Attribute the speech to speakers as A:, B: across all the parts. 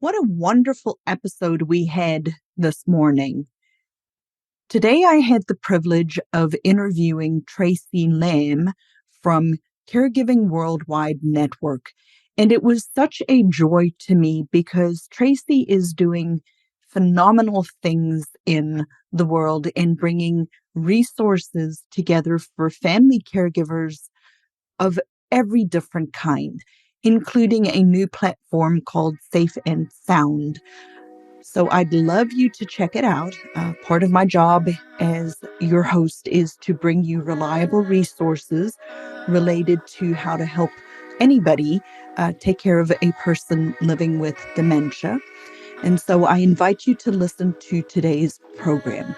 A: What a wonderful episode we had this morning. Today, I had the privilege of interviewing Traci Lamb from Caregiving Worldwide Network. And it was such a joy to me because Traci is doing phenomenal things in the world and bringing resources together for family caregivers of every different kind, including a new platform called Safe and Sound. So I'd love you to check it out. Part of my job as your host is to bring you reliable resources related to how to help anybody take care of a person living with dementia. And so I invite you to listen to today's program.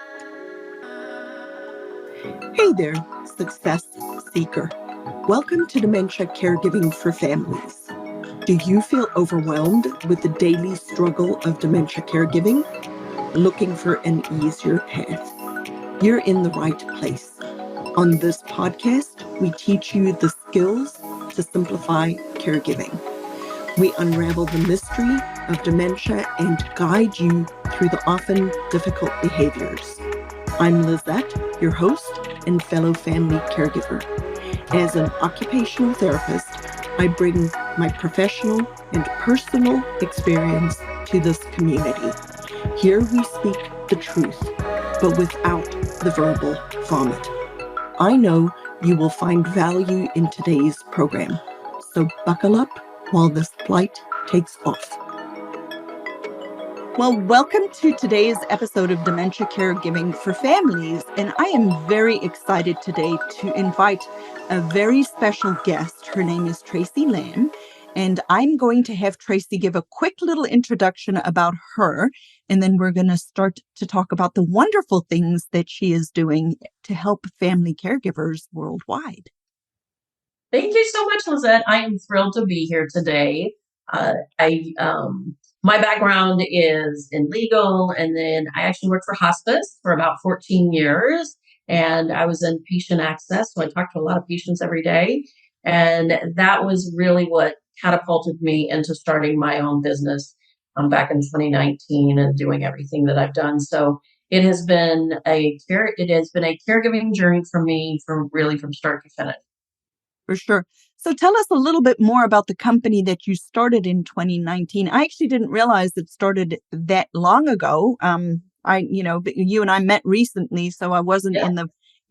A: Hey there, success seeker. Welcome to Dementia Caregiving for Families. Do you feel overwhelmed with the daily struggle of dementia caregiving? Looking for an easier path? You're in the right place. On this podcast, we teach you the skills to simplify caregiving. We unravel the mystery of dementia and guide you through the often difficult behaviors. I'm Lizette, your host and fellow family caregiver. As an occupational therapist, I bring my professional and personal experience to this community. Here we speak the truth, but without the verbal vomit. I know you will find value in today's program, so buckle up while this flight takes off. Well, welcome to today's episode of Dementia Caregiving for Families, and I am very excited today to invite a very special guest. Her name is Traci Lamb, and I'm going to have Traci give a quick little introduction about her, and then we're going to start to talk about the wonderful things that she is doing to help family caregivers worldwide.
B: Thank you so much, Lizette. I am thrilled to be here today. My background is in legal, and then I actually worked for hospice for about 14 years, and I was in patient access, so I talked to a lot of patients every day, and that was really what catapulted me into starting my own business back in 2019 and doing everything that I've done. So it has been a caregiving journey for me from start to finish.
A: For sure. So tell us a little bit more about the company that you started in 2019. I actually didn't realize it started that long ago. But you and I met recently, so I wasn't in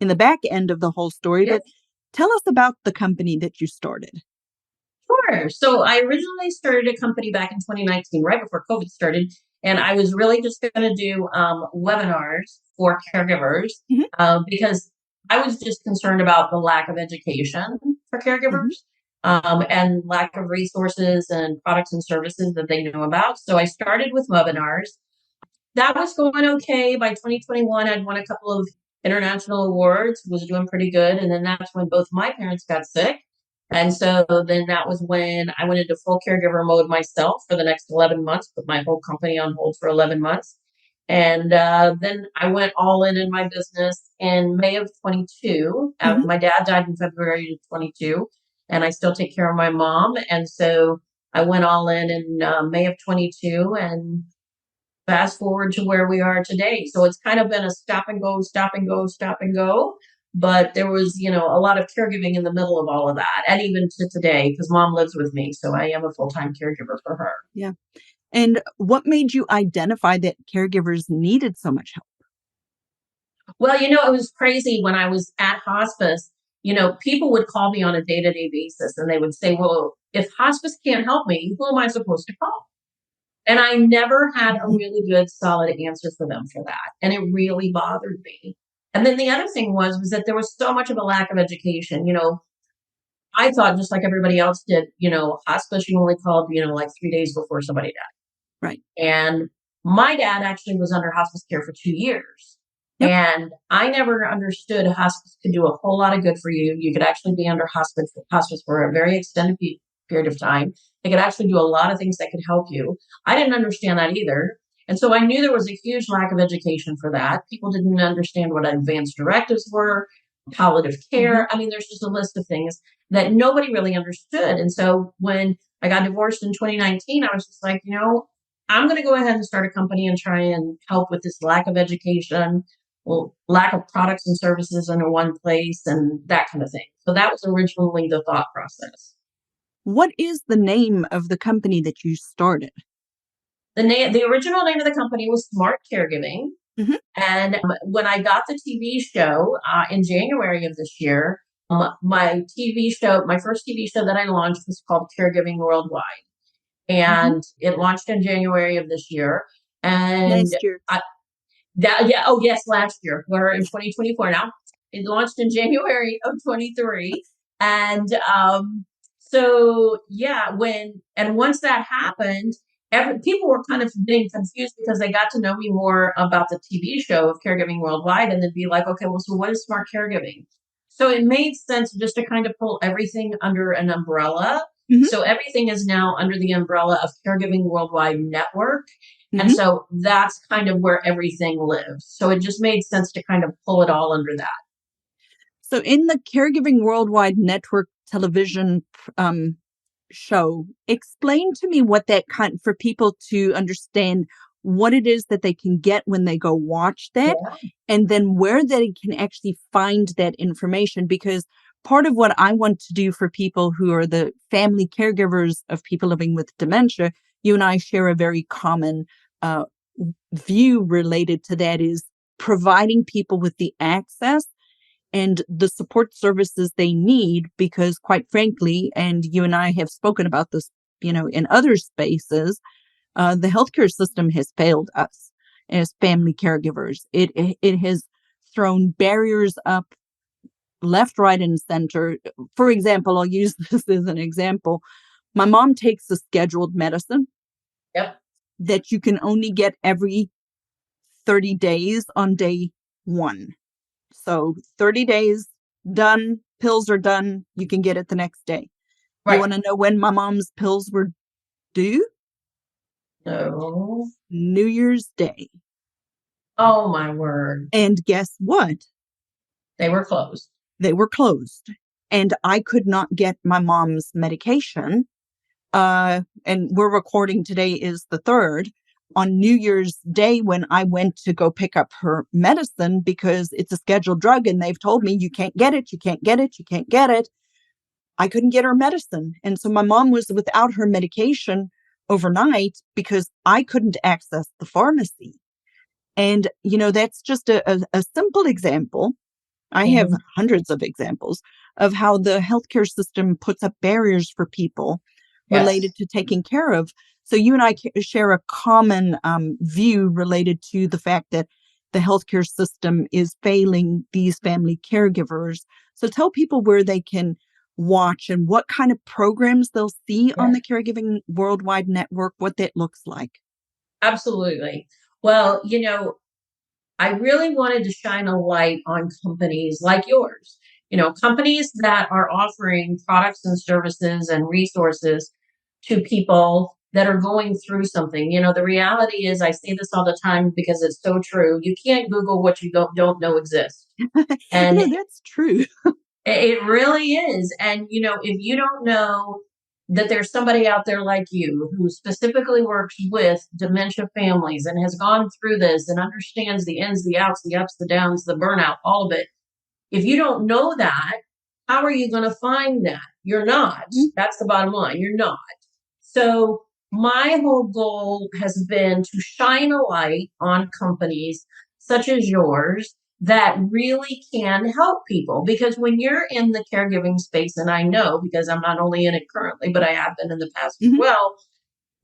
A: the back end of the whole story. But tell us about the company that you started.
B: Sure. So I originally started a company back in 2019, right before COVID started, and I was really just going to do webinars for caregivers because I was just concerned about the lack of education for caregivers and lack of resources and products and services that they know about. So I started with webinars. That was going okay. By 2021, I'd won a couple of international awards, was doing pretty good. And then that's when both my parents got sick. And so then that was when I went into full caregiver mode myself for the next 11 months, put my whole company on hold for 11 months. And then I went all in my business in May of 22. My dad died in February of 22, and I still take care of my mom. And so I went all in May of 22, and fast forward to where we are today. So it's kind of been a stop and go, stop and go, stop and go. But there was, a lot of caregiving in the middle of all of that. And even to today, because mom lives with me. So I am a full-time caregiver for her.
A: Yeah. And what made you identify that caregivers needed so much help?
B: Well, it was crazy when I was at hospice. People would call me on a day-to-day basis and they would say, well, if hospice can't help me, who am I supposed to call? And I never had a really good, solid answer for them for that. And it really bothered me. And then the other thing was that there was so much of a lack of education. I thought just like everybody else did, hospice, you only called, like 3 days before somebody died.
A: Right.
B: And my dad actually was under hospice care for 2 years. Yep. And I never understood hospice could do a whole lot of good for you. You could actually be under hospice for a very extended period of time. They could actually do a lot of things that could help you. I didn't understand that either. And so I knew there was a huge lack of education for that. People didn't understand what advanced directives were, palliative care. I mean, there's just a list of things that nobody really understood. And so when I got divorced in 2019, I was just like, I'm going to go ahead and start a company and try and help with this lack of education, well, lack of products and services in one place, and that kind of thing. So that was originally the thought process.
A: What is the name of the company that you started?
B: The original name of the company was Smart Caregiving.
A: Mhm.
B: And when I got the TV show in January of this year, my first TV show that I launched was called Caregiving Worldwide.
A: Mhm.
B: And it launched in January of this year. And
A: Last year.
B: I, that, yeah, oh, yes, last year. We're in 2024 now. It launched in January of 23. And so, yeah, once that happened, people were kind of getting confused because they got to know me more about the TV show of Caregiving Worldwide, and they'd be like, okay, well, so what is smart caregiving? So it made sense just to kind of pull everything under an umbrella.
A: Mhm.
B: So everything is now under the umbrella of Caregiving Worldwide Network. And
A: Mhm.
B: so that's kind of where everything lives. So it just made sense to kind of pull it all under that.
A: So in the Caregiving Worldwide Network television show, explain to me what that kind for people to understand what it is that they can get when they go watch that,
B: Yeah.
A: and then where they can actually find that information. Because part of what I want to do for people who are the family caregivers of people living with dementia, you and I share a very common uh, view related to that is providing people with the access and the support services they need, because quite frankly, and you and I have spoken about this, in other spaces, the healthcare system has failed us as family caregivers. It has thrown barriers up left, right, and center. For example, I'll use this as an example. My mom takes a scheduled medicine
B: Yep.
A: that you can only get every 30 days on day one. So 30 days done, pills are done, you can get it the next day. You
B: Right.
A: want to know when my mom's pills were due?
B: No.
A: New Year's Day.
B: Oh, my word.
A: And guess what?
B: They were closed.
A: They were closed. And I could not get my mom's medication. And we're recording today is the 3rd. On New Year's Day, when I went to go pick up her medicine because it's a scheduled drug and they've told me you can't get it, you can't get it, you can't get it. I couldn't get her medicine. And so my mom was without her medication overnight because I couldn't access the pharmacy. And, that's just a simple example. I have
B: Mhm.
A: hundreds of examples of how the healthcare system puts up barriers for people related
B: Yes.
A: to taking care of. So you and I share a common view related to the fact that the healthcare system is failing these family caregivers. So tell people where they can watch and what kind of programs they'll see on
B: Yeah.
A: the Caregiving Worldwide Network, what that looks like.
B: Absolutely. Well, I really wanted to shine a light on companies like yours, companies that are offering products and services and resources to people that are going through something. The reality is, I say this all the time because it's so true. You can't Google what you don't know exists. And
A: That's true.
B: it really is. And, if you don't know that there's somebody out there like you who specifically works with dementia families and has gone through this and understands the ins, the outs, the ups, the downs, the burnout, all of it, if you don't know that, how are you going to find that? You're not.
A: Mhm.
B: That's the bottom line. You're not. So, my whole goal has been to shine a light on companies such as yours that really can help people. Because when you're in the caregiving space, and I know because I'm not only in it currently, but I have been in the past as
A: Mhm.
B: well,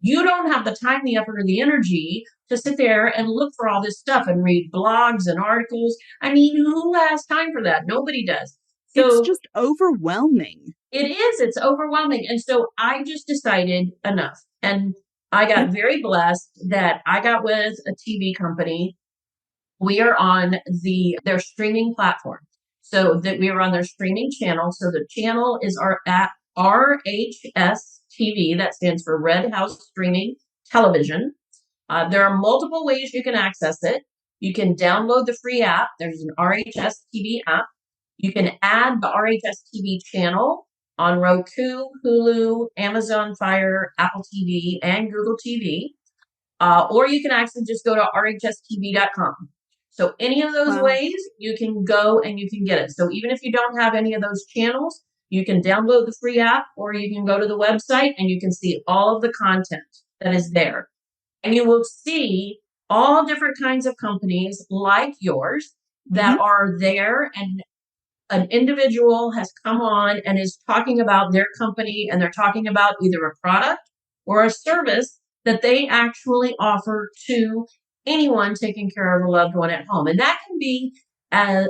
B: you don't have the time, the effort, or the energy to sit there and look for all this stuff and read blogs and articles. I mean, who has time for that? Nobody does.
A: It's
B: So
A: just overwhelming.
B: it's overwhelming. And so I just decided enough. And I got very blessed that I got with a TV company. We are on their streaming platform. So that we are on their streaming channel. So the channel is at RHS TV. That stands for Red House Streaming Television. There are multiple ways you can access it. You can download the free app. There's an RHS TV app. You can add the RHS TV channel on Roku, Hulu, Amazon Fire, Apple TV, and Google TV. or you can actually just go to rhstv.com. So any of those ways you can go and you can get it. So even if you don't have any of those channels, you can download the free app, or you can go to the website and you can see all of the content that is there. And you will see all different kinds of companies like yours that are there, and an individual has come on and is talking about their company, and they're talking about either a product or a service that they actually offer to anyone taking care of a loved one at home. And that can be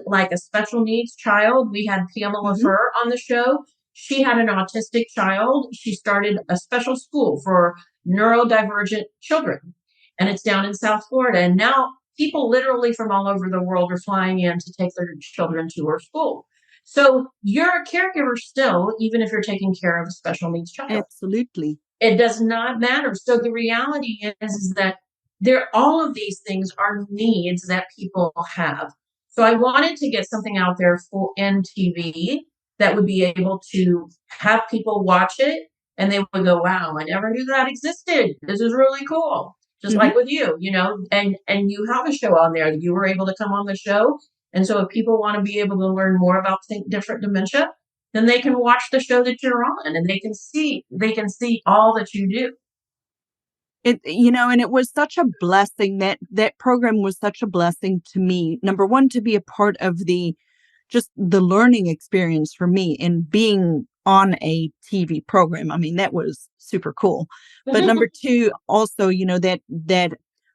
B: like a special needs child. We had Pamela Furr on the show. She had an autistic child. She started a special school for neurodivergent children, and it's down in South Florida. And now people literally from all over the world are flying in to take their children to her school. So you're a caregiver still, even if you're taking care of a special needs child.
A: Absolutely.
B: It does not matter. So the reality is that all of these things are needs that people have. So I wanted to get something out there for TV that would be able to have people watch it and they would go, wow, I never knew that existed. This is really cool. Just like with you, and you have a show on there. You were able to come on the show. And so if people want to be able to learn more about different dementia, then they can watch the show that you're on, and they can see all that you do.
A: And it was such a blessing. That program was such a blessing to me. Number one, to be a part of the learning experience for me in being on a TV program. I mean, that was super cool. But number two, also, that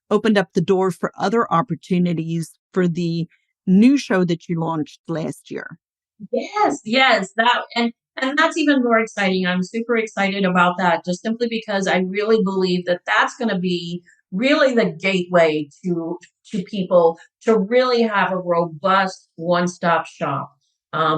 A: opened up the door for other opportunities for the new show that you launched last year.
B: Yes, and that's even more exciting. I'm super excited about that, just simply because I really believe that that's going to be really the gateway to people to really have a robust one-stop shop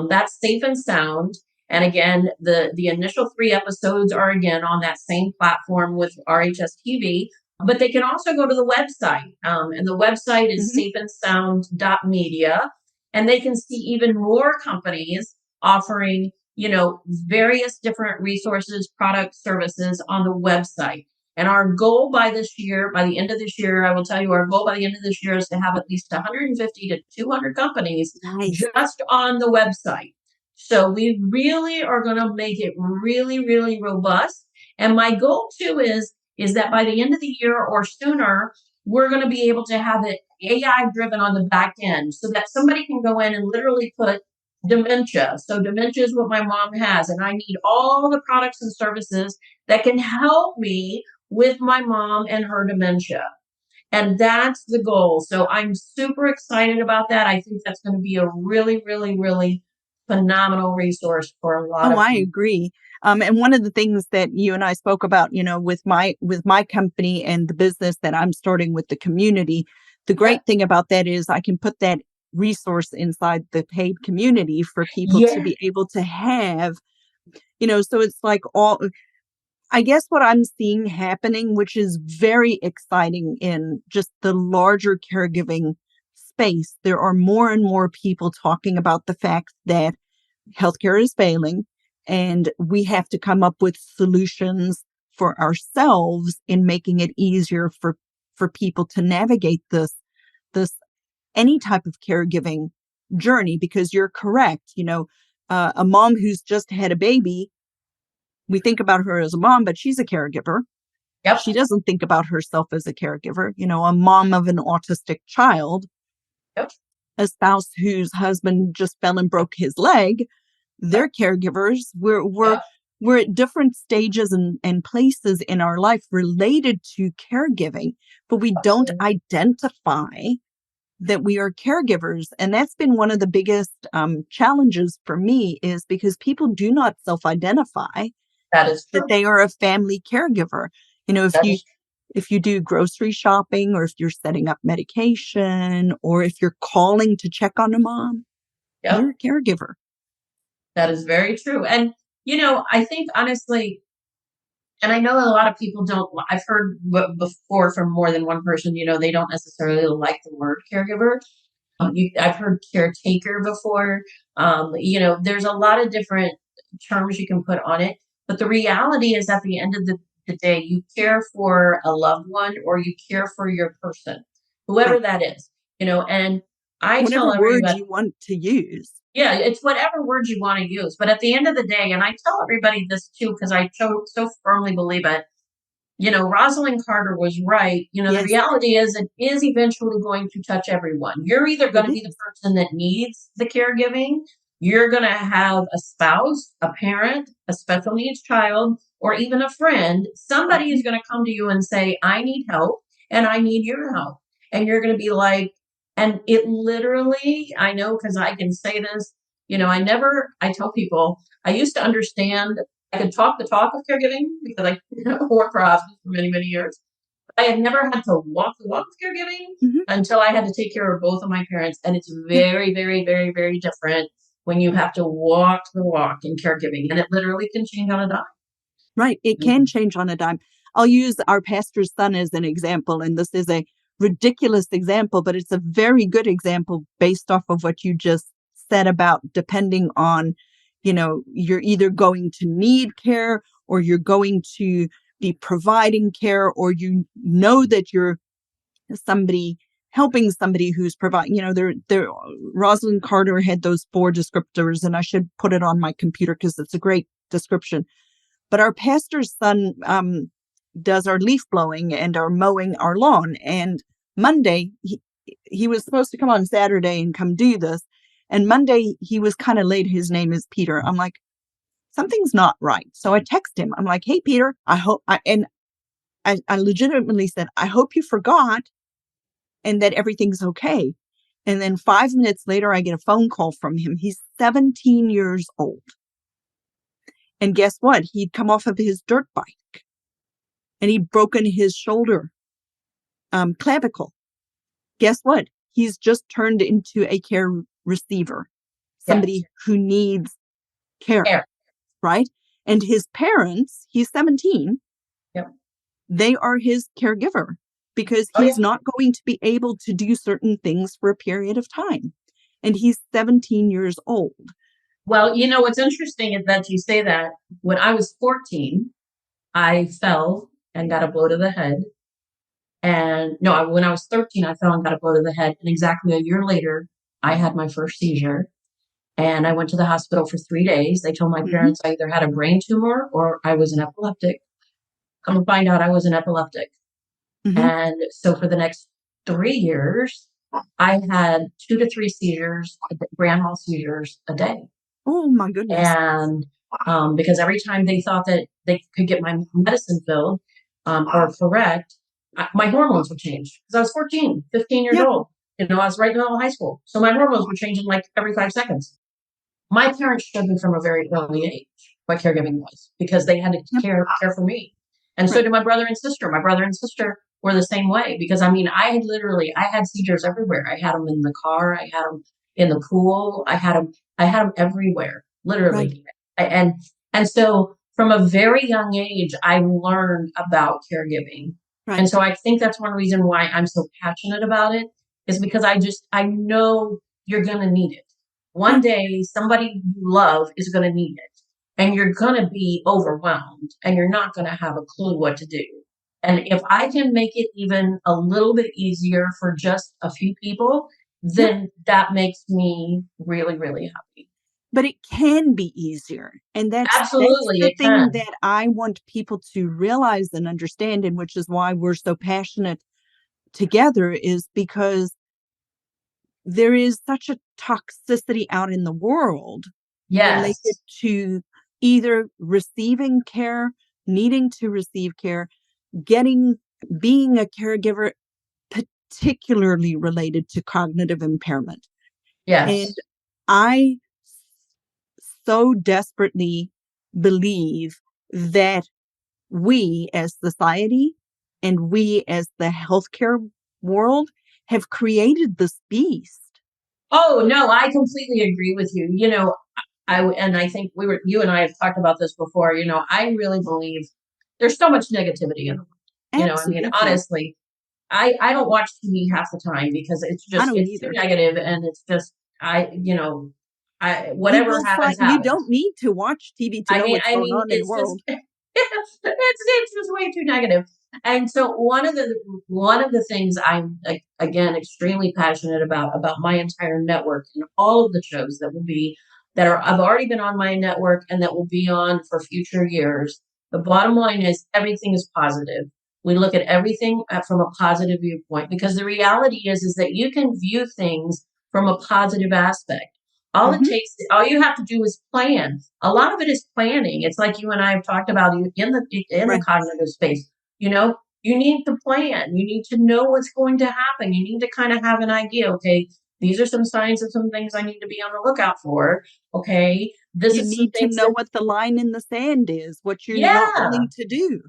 B: that's safe and sound. And again, the initial 3 episodes are again on that same platform with RHS TV, but they can also go to the website, and the website is safeandsound.media. And they can see even more companies offering, various different resources, products, services on the website. And our goal by the end of this year, I will tell you, our goal by the end of this year is to have at least 150 to 200 companies just on the website. So we really are going to make it really, really robust. And my goal too is that by the end of the year or sooner, we're going to be able to have it AI driven on the back end, so that somebody can go in and literally put dementia. So dementia is what my mom has, and I need all the products and services that can help me with my mom and her dementia. And that's the goal. So I'm super excited about that. I think that's going to be a really, really, really phenomenal resource for a lot of people.
A: I agree. And one of the things that you and I spoke about, with my company and the business that I'm starting with the community, the great thing about that is I can put that resource inside the paid community for people to be able to have, so it's like I guess what I'm seeing happening, which is very exciting in just the larger caregiving space, there are more and more people talking about the fact that healthcare is failing, and we have to come up with solutions for ourselves in making it easier for people to navigate this any type of caregiving journey. Because you're correct, a mom who's just had a baby, we think about her as a mom, but she's a caregiver.
B: Yep.
A: She doesn't think about herself as a caregiver. A mom of an autistic child, a spouse whose husband just fell and broke his leg, they're caregivers. We're at different stages and places in our life related to caregiving, but we don't identify that we are caregivers. And that's been one of the biggest challenges for me, is because people do not self-identify
B: that is true,
A: that they are a family caregiver. If you do grocery shopping, or if you're setting up medication, or if you're calling to check on a mom, you're a caregiver.
B: That is very true. And, I think honestly, and I know a lot of people don't, I've heard before from more than one person, they don't necessarily like the word caregiver. I've heard caretaker before. There's a lot of different terms you can put on it. But the reality is, at the end of the the day, you care for a loved one or you care for your person, whoever
A: Right.
B: that is, and I
A: Whatever
B: tell
A: word
B: everybody,
A: you want to use.
B: yeah, it's whatever words you want to use. But at the end of the day, and I tell everybody this too, because I so firmly believe it, Rosalind Carter was right. The
A: Yes,
B: reality is it is eventually going to touch everyone. You're either going
A: it
B: to be the
A: is.
B: person that needs the caregiving, you're going to have a spouse, a parent, a special needs child, or even a friend. Somebody is
A: Mhm.
B: going to come to you and say, I need help and I need your help. And you're going to be like, and it literally, I know because I can say this, I tell people, I used to understand I could talk the talk of caregiving because I worked for hospice for many, many years. I had never had to walk the walk of caregiving
A: Mhm.
B: until I had to take care of both of my parents. And it's
A: Yeah.
B: very, very, very, very different when you have to walk the walk in caregiving. And it literally can change on a dime.
A: Right. It can change on a dime. I'll use our pastor's son as an example, and this is a ridiculous example, but it's a very good example based off of what you just said about depending on, you're either going to need care or you're going to be providing care, or that you're somebody helping somebody who's providing, there, Rosalind Carter had those 4 descriptors, and I should put it on my computer because it's a great description. But our pastor's son does our leaf blowing and our mowing our lawn. And Monday, he was supposed to come on Saturday and come do this. And Monday, he was kind of late. His name is Peter. I'm like, something's not right. So I text him. I'm like, hey, Peter, I legitimately said, I hope you forgot and that everything's okay. And then 5 minutes later, I get a phone call from him. He's 17 years old. And guess what? He'd come off of his dirt bike and he'd broken his shoulder clavicle. Guess what? He's just turned into a care receiver, somebody
B: Yes.
A: who needs care, right? And his parents, he's 17,
B: Yep.
A: they are his caregiver because
B: Oh, yeah.
A: he's not going to be able to do certain things for a period of time. And he's 17 years old.
B: Well, what's interesting is that you say that. When I was 14, I fell and got a blow to the head. And no, when I was 13, I fell and got a blow to the head. And exactly a year later, I had my first seizure. And I went to the hospital for 3 days. They told my
A: Mhm.
B: parents I either had a brain tumor or I was an epileptic. Come to find out I was an epileptic.
A: Mhm.
B: And so for the next 3 years, I had 2 to 3 seizures, grand mal seizures a day.
A: Oh my goodness.
B: And because every time they thought that they could get my medicine filled or correct, my hormones would change because I was 14, 15 years
A: Yep.
B: old. I was right in the middle of high school. So my hormones were changing like every 5 seconds. My parents showed me from a very early age what caregiving was because they had to
A: Yep.
B: care for me. And so
A: Right.
B: did my brother and sister. My brother and sister were the same way because I had seizures everywhere. I had them in the car. I had them in the pool. I had them everywhere,
A: Right.
B: literally. And, and so from a very young age, I learned about caregiving.
A: Right.
B: And so I think that's one reason why I'm so passionate about it is because I know you're going to need it.
A: Yeah.
B: One day, somebody you love is going to need it, and you're going to be overwhelmed, and you're not going to have a clue what to do. And if I can make it even a little bit easier for just a few people,
A: Yep.
B: then that makes me really, really happy.
A: But it can be easier. And that's
B: Absolutely,
A: the
B: it
A: thing
B: can.
A: that I want people to realize and understand, and which is why we're so passionate together, is because there is such a toxicity out in the world related
B: Yes.
A: to either receiving care, needing to receive care, getting being a caregiver, particularly related to cognitive impairment. And
B: Yes.
A: I so desperately believe that we as society and we as the healthcare world have created this beast.
B: Oh, no, I completely agree with you. I think you and I have talked about this before. I really believe there's so much negativity in the world.
A: Absolutely.
B: Honestly, I don't watch TV half the time because
A: I don't
B: it's too
A: either.
B: negative and it's just,
A: You
B: whatever
A: will find
B: happens,
A: you don't
B: happens.
A: need to watch TV to know what's
B: I
A: going
B: mean,
A: on in the
B: it's just,
A: world.
B: It's just way too negative. And so one of the things I'm again extremely passionate about my entire network and all of the shows that will be that are I've already been on my network and that will be on for future years. The bottom line is everything is positive. We look at everything from a positive viewpoint because the reality is that you can view things from a positive aspect. All you have to do is plan. A lot of it is planning. It's like you and I have talked about in the
A: Right.
B: cognitive space. You know, you need to plan. You need to know what's going to happen. You need to kind of have an idea. Okay, these are some signs of some things I need to be on the lookout for. Okay, this
A: You
B: is some
A: need to
B: things
A: know
B: that
A: what the line in the sand is, what you're not
B: yeah.
A: willing to do.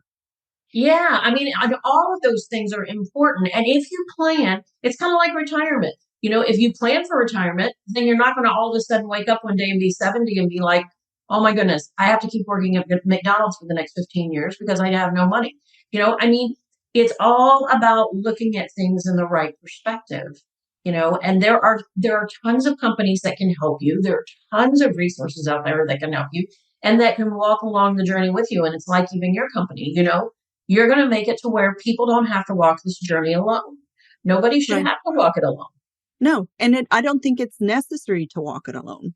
B: Yeah, I mean, all of those things are important. And if you plan, it's kind of like retirement. You know, if you plan for retirement, then you're not going to all of a sudden wake up one day and be 70 and be like, oh my goodness, I have to keep working at McDonald's for the next 15 years because I have no money. You know, I mean, it's all about looking at things in the right perspective. You know, and there are tons of companies that can help you. There are tons of resources out there that can help you and that can walk along the journey with you. And it's like even your company, you know, you're going to make it to where people don't have to walk this journey alone. Nobody should
A: Right.
B: have to walk it alone.
A: No, and I don't think it's necessary to walk it alone.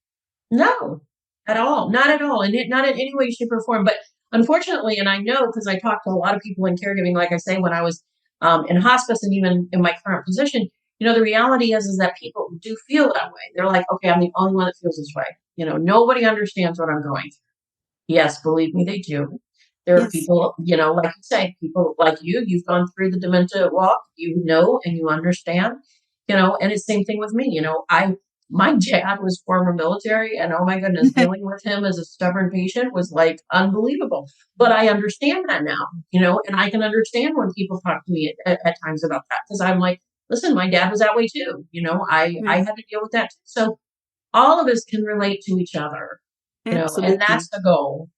B: No, at all. Not at all. And not in any way, shape, or form. But unfortunately, and I know because I talked to a lot of people in caregiving, like I say, when I was in hospice and even in my current position, you know, the reality is that people do feel that way. They're like, okay, I'm the only one that feels this way. You know, nobody understands what I'm going through. Yes, believe me, they do. There are
A: Yes.
B: people, you know, like you say, people like you've gone through the dementia walk, you know, and you understand, you know, and it's the same thing with me. You know, my dad was former military and oh my goodness, dealing with him as a stubborn patient was like unbelievable. But I understand that now, you know, and I can understand when people talk to me at times about that because I'm like, listen, my dad was that way too. You know, I
A: Right.
B: had to deal with that too. So all of us can relate to each other, you know, and
A: Absolutely.
B: that's the goal.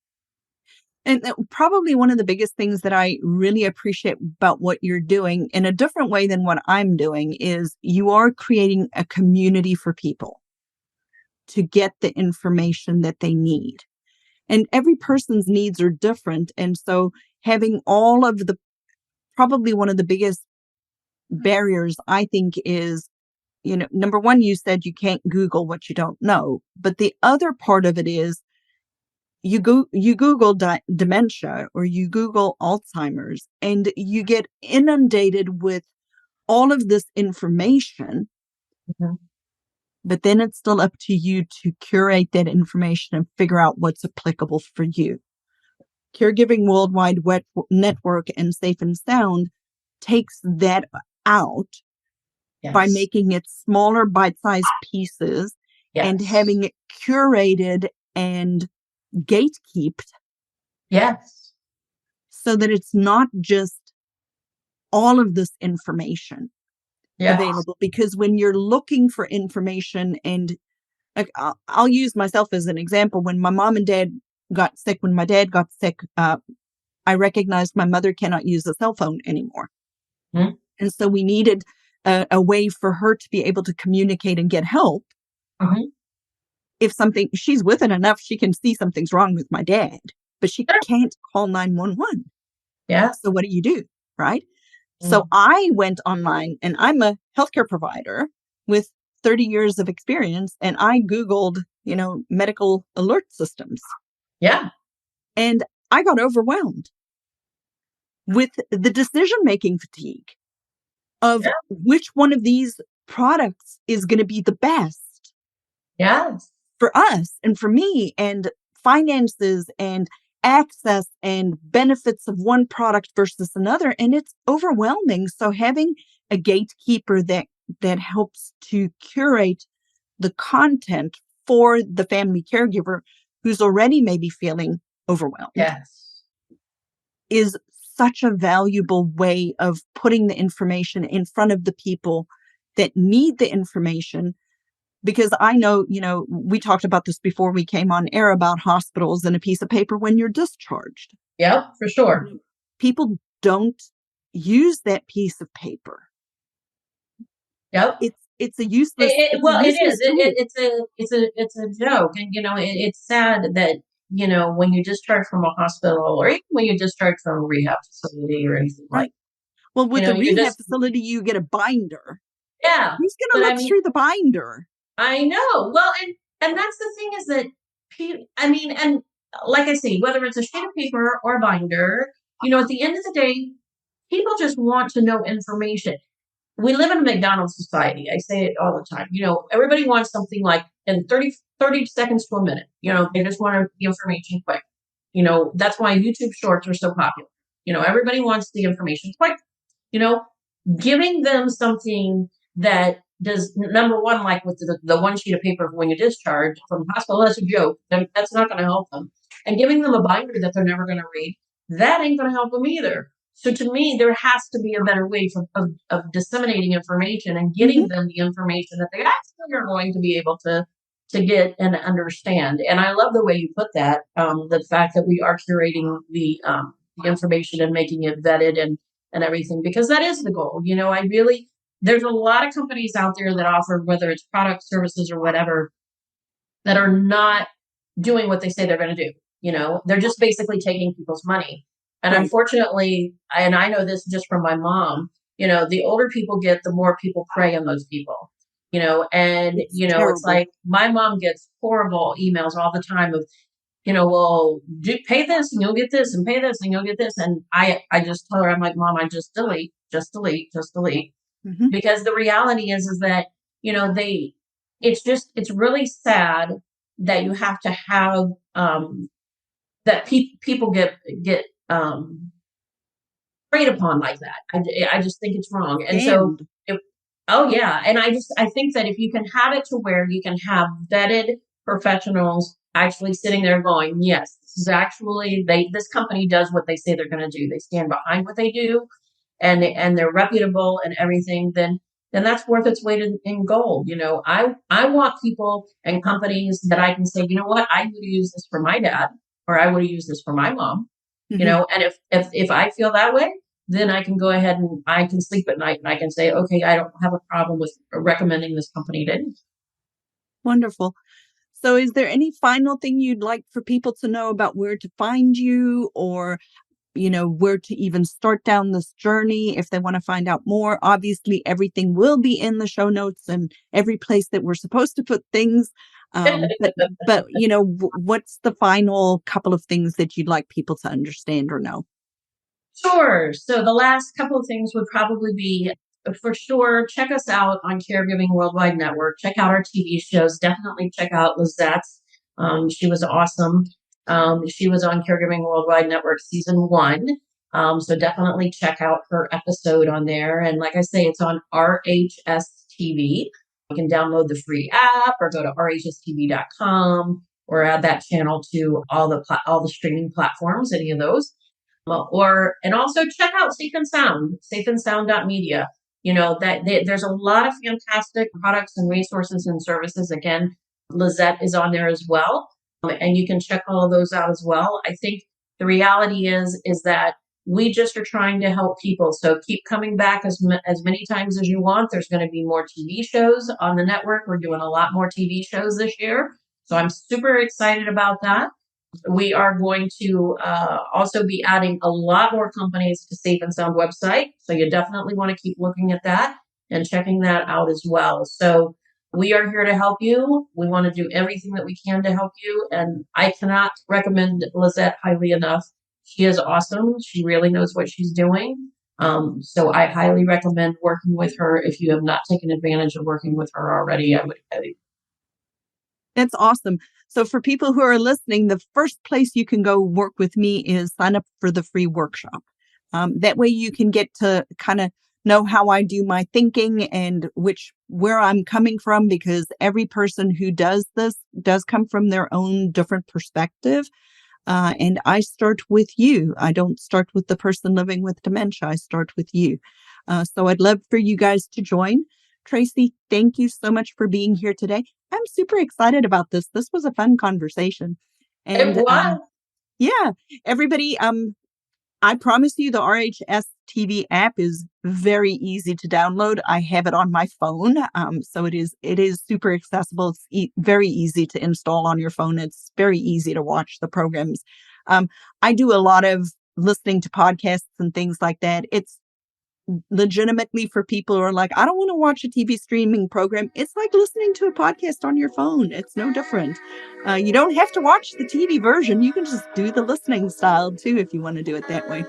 A: And probably one of the biggest things that I really appreciate about what you're doing in a different way than what I'm doing is you are creating a community for people to get the information that they need. And every person's needs are different. And so having all of the, probably one of the biggest barriers, I think, is, number one, you said you can't Google what you don't know. But the other part of it is you Google dementia or you Google Alzheimer's and you get inundated with all of this information,
B: Mhm.
A: but then it's still up to you to curate that information and figure out what's applicable for you. Caregiving Worldwide Network and Safe and Sound takes that out by
B: Yes.
A: making it smaller bite-sized pieces and
B: Yes.
A: having it curated and gatekeeped
B: Yes.
A: so that it's not just all of this information
B: Yes.
A: available. Because when you're looking for information, and like I'll use myself as an example. When my mom and dad got sick, when my dad got sick, I recognized my mother cannot use a cell phone anymore.
B: Mhm.
A: And so we needed a way for her to be able to communicate and get help.
B: Mhm.
A: If something, she's with it enough, she can see something's wrong with my dad, but she
B: Sure.
A: can't call 911.
B: Yeah.
A: So what do? Right? So
B: Mhm.
A: I went online, and I'm a healthcare provider with 30 years of experience. And I Googled, medical alert systems,
B: Yeah.
A: and I got overwhelmed with the decision-making fatigue of
B: Yeah.
A: which one of these products is going to be the best
B: Yes.
A: for us and for me, and finances and access and benefits of one product versus another. And it's overwhelming. So having a gatekeeper that helps to curate the content for the family caregiver who's already maybe feeling overwhelmed
B: Yes.
A: is such a valuable way of putting the information in front of the people that need the information. Because I know, we talked about this before we came on air about hospitals and a piece of paper when you're discharged.
B: Yep. For sure.
A: People don't use that piece of paper.
B: Yep.
A: It's a useless
B: Well, it is.
A: tool.
B: It's a joke, and you know, it's sad that when you discharge from a hospital or even when you discharge from a rehab facility or anything like,
A: Right. Well, with a
B: you
A: rehab
B: just,
A: facility, you get a binder.
B: yeah.
A: Who's going
B: But
A: to
B: I
A: look
B: mean,
A: through the binder?
B: I know. Well, and that's the thing is that, and like I say, whether it's a sheet of paper or a binder, at the end of the day, people just want to know information. We live in a McDonald's society. I say it all the time. Everybody wants something like in 30 seconds to a minute. They just want the information quick. That's why YouTube shorts are so popular. Everybody wants the information quick. You know, giving them something that does, number one, like with the one sheet of paper when you discharge from the hospital, that's a joke. That's not going to help them. And giving them a binder that they're never going to read, that ain't going to help them either. So to me, there has to be a better way of disseminating information and getting them the information that they actually are going to be able to get and understand. And I love the way you put that, the fact that we are curating the information and making it vetted and everything, because that is the goal. There's a lot of companies out there that offer, whether it's products, services, or whatever, that are not doing what they say they're going to do. They're just basically taking people's money. And unfortunately, and I know this just from my mom, the older people get, the more people prey on those people. It's like my mom gets horrible emails all the time of, well, pay this and you'll get this, and pay this and you'll get this. And I just tell her, I'm like, Mom, I just delete, just delete, just delete. Because the reality is that, it's really sad that you have to have, that people get preyed upon like that. I just think it's wrong. And so, oh yeah. And I think that if you can have it to where you can have vetted professionals actually sitting there going, yes, this is actually, this company does what they say they're going to do. They stand behind what they do, and they're reputable and everything, then that's worth its weight in gold. I want people and companies that I can say, you know what, I would use this for my dad, or I would use this for my mom, and if I feel that way, then I can go ahead and I can sleep at night and I can say, okay, I don't have a problem with recommending this company to anyone.
A: Wonderful. So is there any final thing you'd like for people to know about where to find you, or, where to even start down this journey if they want to find out more? Obviously, everything will be in the show notes and every place that we're supposed to put things. But what's the final couple of things that you'd like people to understand or know?
B: Sure. So the last couple of things would probably be, for sure, check us out on Caregiving Worldwide Network. Check out our TV shows. Definitely check out Lizette's. She was awesome. She was on Caregiving Worldwide Network season 1. So definitely check out her episode on there. And like I say, it's on RHS TV. You can download the free app or go to rhstv.com or add that channel to all the streaming platforms, any of those. And also check out Safe and Sound, safeandsound.media. There's a lot of fantastic products and resources and services. Again, Lizette is on there as well. And you can check all of those out as well. I think the reality is that we just are trying to help people. So keep coming back as many times as you want. There's going to be more TV shows on the network. We're doing a lot more TV shows this year. So I'm super excited about that. We are going to also be adding a lot more companies to Safe and Sound website. So you definitely want to keep looking at that and checking that out as well. So we are here to help you. We want to do everything that we can to help you. And I cannot recommend Lizette highly enough. She is awesome. She really knows what she's doing. So I highly recommend working with her. If you have not taken advantage of working with her already, I would highly.
A: That's awesome. So for people who are listening, the first place you can go work with me is sign up for the free workshop. That way you can get to kind of know how I do my thinking and where I'm coming from, because every person who does this does come from their own different perspective. And I start with you. I don't start with the person living with dementia. I start with you. So I'd love for you guys to join. Traci, thank you so much for being here today. I'm super excited about this. This was a fun conversation. And
B: it was.
A: yeah, everybody,
C: I promise you the RHS TV app is very easy to download. I have it on my phone. So it is super accessible. It's very easy to install on your phone. It's very easy to watch the programs. I do a lot of listening to podcasts and things like that. It's legitimately for people who are like, I don't want to watch a TV streaming program. It's like listening to a podcast on your phone. It's no different. You don't have to watch the TV version. You can just do the listening style too if you want to do it that way.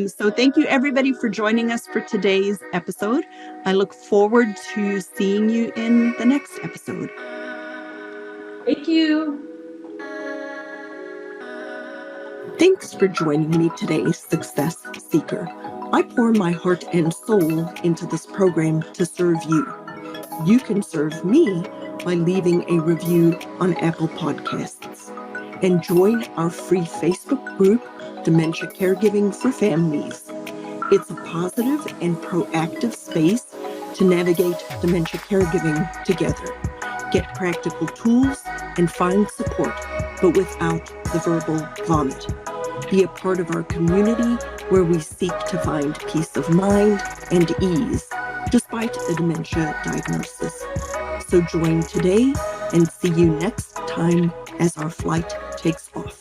C: So thank you everybody for joining us for today's episode. I look forward to seeing you in the next episode.
B: Thank you.
A: Thanks for joining me today, Success Seeker. I pour my heart and soul into this program to serve you. You can serve me by leaving a review on Apple Podcasts and join our free Facebook group, Dementia Caregiving for Families. It's a positive and proactive space to navigate dementia caregiving together. Get practical tools and find support, but without the verbal vomit. Be a part of our community where we seek to find peace of mind and ease despite a dementia diagnosis. So join today and see you next time as our flight takes off.